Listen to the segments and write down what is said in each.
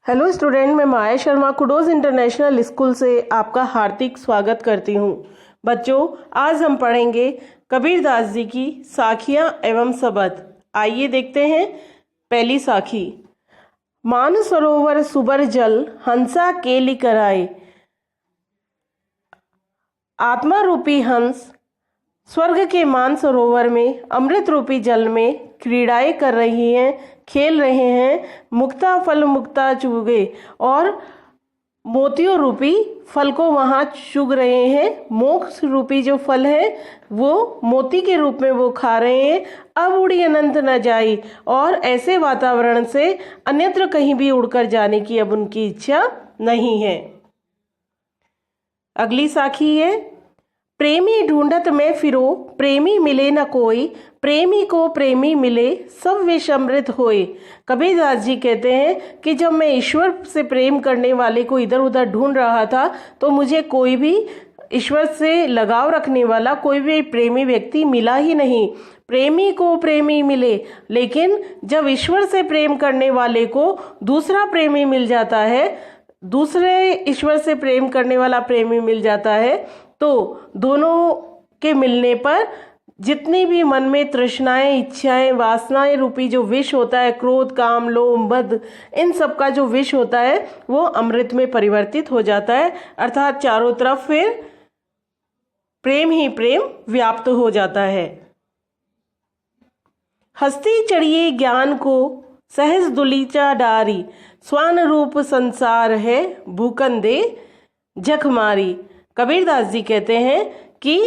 Hello student, मैं माया Sharma kudos international school से आपका हार्दिक स्वागत करती हूँ। बच्चों, आज हम पढ़ेंगे कबीरदास जी की साखियाँ एवं सबद। आइए देखते हैं। पहली साखी। मान सरोवर सुबर जल हंसा केली कराए। आत्मा रूपी हंस स्वर्ग के मान सरोवर में अमृत रूपी जल में क्रीड़ाएं कर रही हैं, खेल रहे हैं। मुक्ता फल मुक्ता चुगे और मोतियों रूपी फल को वहाँ चुग रहे हैं। मोक्ष रूपी जो फल है वो मोती के रूप में वो खा रहे हैं। अब उड़ी अनंत न जाई, और ऐसे वातावरण से अन्यत्र कहीं भी उड़कर जाने की अब उनकी इच्छा नहीं है। अगली साखी है। प्रेमी ढूंढत में फिरो प्रेमी मिले न कोई, प्रेमी को प्रेमी मिले सब विष अमृत होए। कबीरदास जी कहते हैं कि जब मैं ईश्वर से प्रेम करने वाले को इधर उधर ढूंढ रहा था तो मुझे कोई भी ईश्वर से लगाव रखने वाला कोई भी प्रेमी व्यक्ति मिला ही नहीं। प्रेमी को प्रेमी मिले, लेकिन जब ईश्वर से प्रेम करने वाले को दूसरा प्रेमी मिल जाता है, दूसरे ईश्वर से प्रेम करने वाला प्रेमी मिल जाता है, तो दोनों के मिलने पर जितनी भी मन में तृष्णाएं, इच्छाएं, वासनाएं रूपी जो विष होता है, क्रोध, काम, लोभ, मद, इन सब का जो विष होता है वो अमृत में परिवर्तित हो जाता है। अर्थात चारों तरफ फिर प्रेम ही प्रेम व्याप्त हो जाता है। हस्ती चढ़िए ज्ञान को सहज दुलीचा डारी, स्वान रूप संसार है भूकंदे जखमारी। कबीरदास जी कहते हैं कि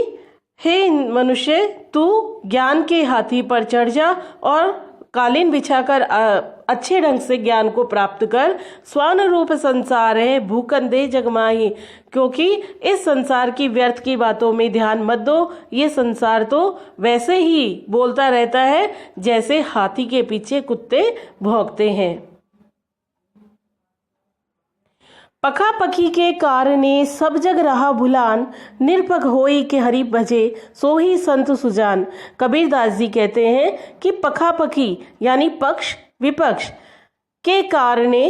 हे मनुष्य, तू ज्ञान के हाथी पर चढ़ जा और कालीन बिछाकर अच्छे ढंग से ज्ञान को प्राप्त कर। स्वान रूप संसार है भूकंदे जगमाही, क्योंकि इस संसार की व्यर्थ की बातों में ध्यान मत दो। ये संसार तो वैसे ही बोलता रहता है जैसे हाथी के पीछे कुत्ते भौंकते हैं। पखा पखी के कारणे सब जग रहा भुलान, निरपक होई के हरि भजे सो ही संत सुजान। कबीरदास जी कहते हैं कि पखा पखी यानी पक्ष विपक्ष के कारणे,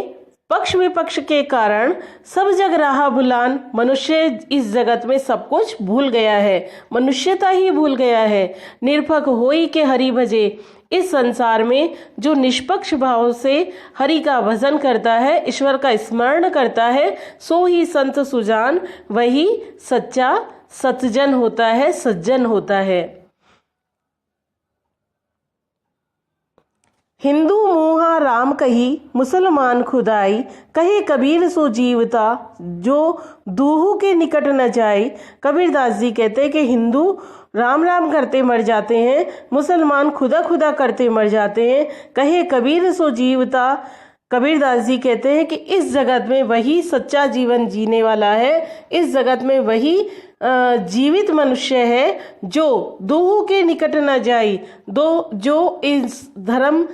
पक्ष विपक्ष के कारण सब जग रहा भुलान, मनुष्य इस जगत में सब कुछ भूल गया है, मनुष्यता ही भूल गया है। निरपक होई के हरि भजे, इस संसार में जो निष्पक्ष भाव से हरि का भजन करता है, ईश्वर का स्मरण करता है, सो ही संत सुजान, वही सच्चा सतजन होता है, सज्जन होता है। हिंदू मुहा राम कही मुसलमान खुदाई, कहे कबीर सो जीवता जो दूहू के निकट न जाए। कबीरदास जी कहते हैं कि हिंदू राम राम करते मर जाते हैं, मुसलमान खुदा खुदा करते मर जाते हैं, कहे कबीर सो जीवता। कबीरदास जी कहते हैं कि इस जगत में वही सच्चा जीवन जीने वाला है, इस जगत में वही जीवित मनुष्य है जो दूहू के निकट न जाए, जो इस धर्म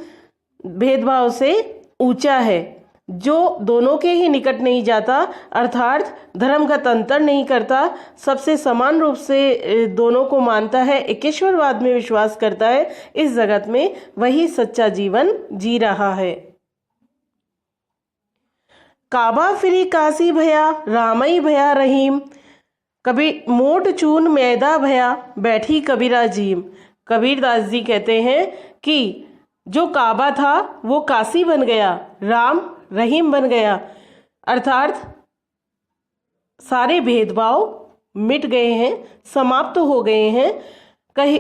भेदभाव से ऊंचा है, जो दोनों के ही निकट नहीं जाता, अर्थात धर्मगत अंतर नहीं करता, सबसे समान रूप से दोनों को मानता है, एकेश्वरवाद में विश्वास करता है, इस जगत में वही सच्चा जीवन जी रहा है। काबा फिरी काशी भया रामई भया रहीम, कभी मोट चून मैदा भया बैठी कबीरा जीम। कबीरदास जी कहते हैं कि जो काबा था वो काशी बन गया, राम रहीम बन गया, अर्थात सारे भेदभाव मिट गए हैं, समाप्त हो गए हैं। कहीं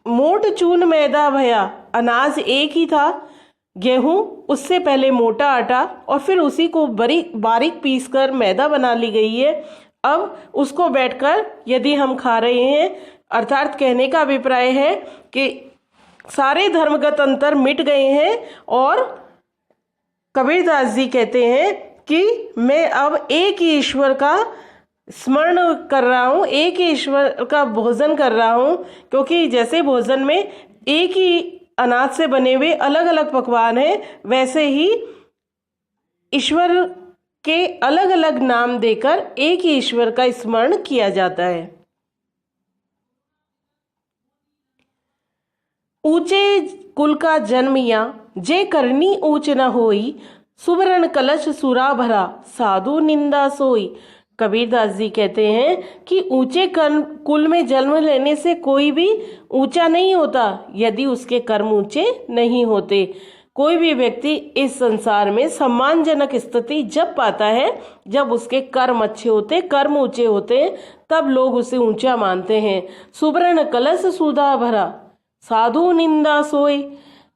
मोट चून मैदा भया, अनाज एक ही था, गेहूं, उससे पहले मोटा आटा और फिर उसी को बारीक पीस कर मैदा बना ली गई है। अब उसको बैठकर यदि हम खा रहे हैं, अर्थात कहने का अभिप्राय है कि सारे धर्मगत अंतर मिट गए हैं, और कबीरदास जी कहते हैं कि मैं अब एक ही ईश्वर का स्मरण कर रहा हूँ, एक ही ईश्वर का भोजन कर रहा हूँ, क्योंकि जैसे भोजन में एक ही अनाज से बने हुए अलग अलग पकवान हैं, वैसे ही ईश्वर के अलग अलग नाम देकर एक ही ईश्वर का स्मरण किया जाता है। ऊंचे कुल का जन्मिया जे करनी ऊंच न होई, सुवर्ण कलश सुरा भरा, साधु निंदा सोई। कबीरदास जी कहते हैं कि ऊंचे कुल में जन्म लेने से कोई भी ऊंचा नहीं होता यदि उसके कर्म ऊंचे नहीं होते। कोई भी व्यक्ति इस संसार में सम्मानजनक स्थिति जब पाता है जब उसके कर्म अच्छे होते, कर्म ऊंचे होते, तब लोग उसे ऊंचा मानते हैं। सुवर्ण कलश सुधा भरा, साधु निंदा सोई।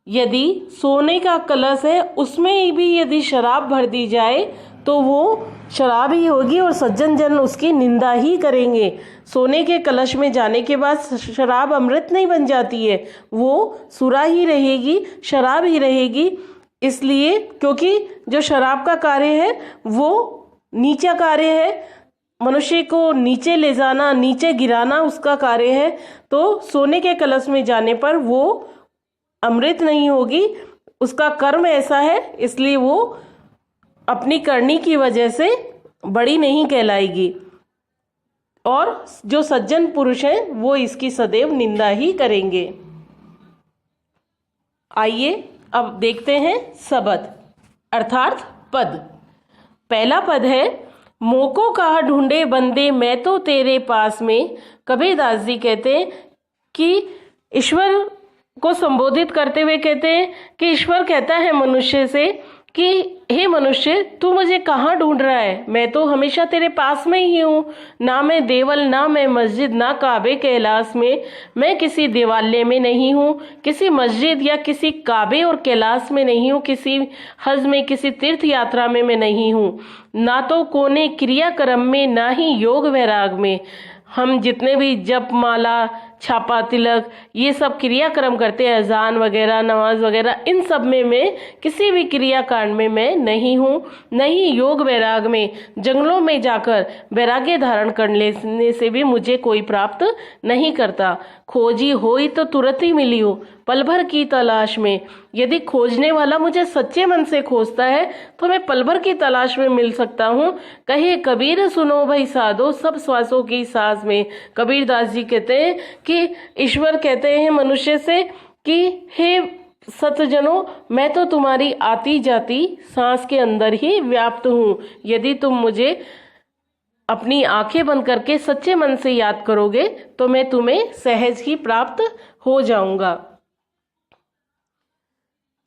यदि सोने का कलश है उसमें भी यदि शराब भर दी जाए तो वो शराब ही होगी और सज्जन जन उसकी निंदा ही करेंगे। सोने के कलश में जाने के बाद शराब अमृत नहीं बन जाती है, वो सुरा ही रहेगी, शराब ही रहेगी। इसलिए क्योंकि जो शराब का कार्य है वो नीचा कार्य है, मनुष्य को नीचे ले जाना, नीचे गिराना उसका कार्य है। तो सोने के कलश में जाने पर वो अमृत नहीं होगी, उसका कर्म ऐसा है, इसलिए वो अपनी करनी की वजह से बड़ी नहीं कहलाएगी। और जो सज्जन पुरुष हैं वो इसकी सदैव निंदा ही करेंगे। आइए अब देखते हैं शब्द अर्थात पद। पहला पद है मोको कहा ढूंढे बंदे मैं तो तेरे पास में। कबीरदास जी कहते हैं कि ईश्वर को संबोधित करते हुए कहते हैं कि ईश्वर कहता है मनुष्य से कि हे मनुष्य तू मुझे कहाँ ढूंढ रहा है, मैं तो हमेशा तेरे पास में ही हूँ। ना मैं देवल, ना मैं मस्जिद, ना काबे कैलाश में, मैं किसी देवालय में नहीं हूँ, किसी मस्जिद या किसी काबे और कैलाश में नहीं हूँ, किसी हज में, किसी तीर्थ यात्रा में मैं नहीं हूँ, ना तो कोने क्रियाक्रम में, ना ही योग वैराग में। हम जितने भी जप माला, छापा तिलक, ये सब क्रियाक्रम करते हैं, अजान वगैरह, नमाज वगैरह, इन सब में मैं किसी भी क्रियाकांड में मैं नहीं हूँ। नहीं योग वैराग में, जंगलों में जाकर वैराग्य धारण कर लेने से भी मुझे कोई प्राप्त नहीं करता। खोजी होई तो तुरंत ही मिली हो, पल भर की तलाश में। यदि खोजने वाला मुझे सच्चे मन से खोजता है तो मैं पल भर की तलाश में मिल सकता हूँ। कहे कबीर सुनो भाई साधो, सब श्वासों की सांस में। कबीरदास जी कहते हैं कि ईश्वर कहते हैं मनुष्य से कि हे सतजनों, मैं तो तुम्हारी आती जाती सांस के अंदर ही व्याप्त हूँ। यदि तुम मुझे अपनी आंखें बंद करके सच्चे मन से याद करोगे तो मैं तुम्हें सहज ही प्राप्त हो जाऊंगा।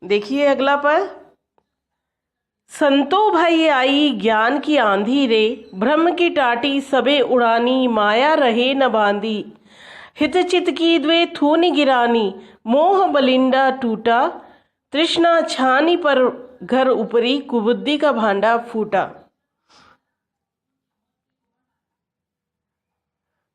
देखिए अगला पद। संतो भाई आई ज्ञान की आंधी रे, ब्रह्म की टाटी सबे उड़ानी, माया रहे न बांधी। हित चित की द्वे थूनि गिरानी, मोह बलिंडा टूटा, तृष्णा छानी पर घर ऊपरी, कुबुद्धि का भांडा फूटा।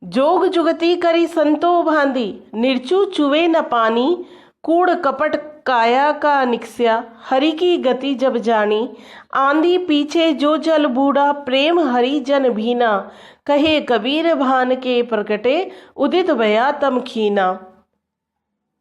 जोग जुगती करी संतो भांदी, निर्चु चुवे न पानी, कूड़ कपट काया का निक्स्या, हरि की गति जब जानी। आंधी पीछे जो जल बूढ़ा, प्रेम हरि जन भीना, कहे कबीर भान के प्रकटे, उदित भया तम खीना।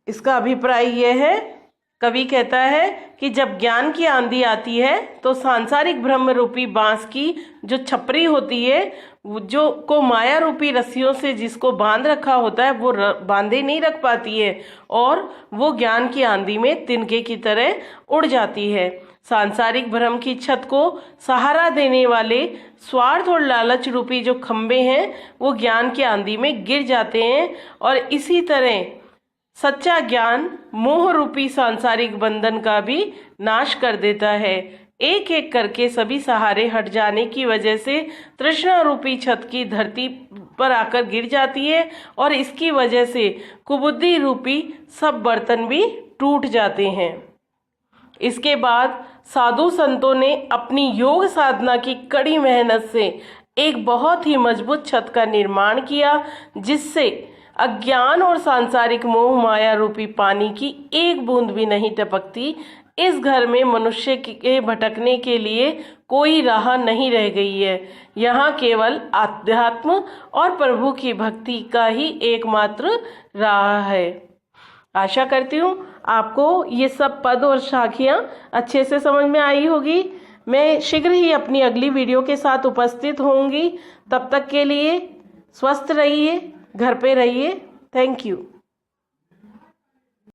इसका अभिप्राय यह है, कवि कहता है कि जब ज्ञान की आंधी आती है तो सांसारिक ब्रह्म रूपी बांस की जो छपरी होती है, जो को माया रूपी रस्सियों से जिसको बांध रखा होता है, वो बांधे नहीं रख पाती है और वो ज्ञान की आंधी में तिनके की तरह उड़ जाती है। सांसारिक भ्रम की छत को सहारा देने वाले स्वार्थ और लालच रूपी जो खंबे हैं वो ज्ञान की आंधी में गिर जाते हैं। और इसी तरह सच्चा ज्ञान मोह रूपी सांसारिक बंधन का भी नाश कर देता है। एक एक करके सभी सहारे हट जाने की वजह से तृष्णा रूपी छत की धरती पर आकर गिर जाती है और इसकी वजह से कुबुद्धि रूपी सब बर्तन भी टूट जाते हैं। इसके बाद साधु संतों ने अपनी योग साधना की कड़ी मेहनत से एक बहुत ही मजबूत छत का निर्माण किया, जिससे अज्ञान और सांसारिक मोह माया रूपी पानी की एक बूंद भी नहीं टपकती। इस घर में मनुष्य के भटकने के लिए कोई राह नहीं रह गई है। यहाँ केवल आध्यात्म और प्रभु की भक्ति का ही एकमात्र राह है। आशा करती हूँ आपको ये सब पद और शाखियाँ अच्छे से समझ में आई होगी। मैं शीघ्र ही अपनी अगली वीडियो के साथ उपस्थित होंगी। तब तक के लिए स्वस्थ रहिए, घर पे रहिए। Thank you.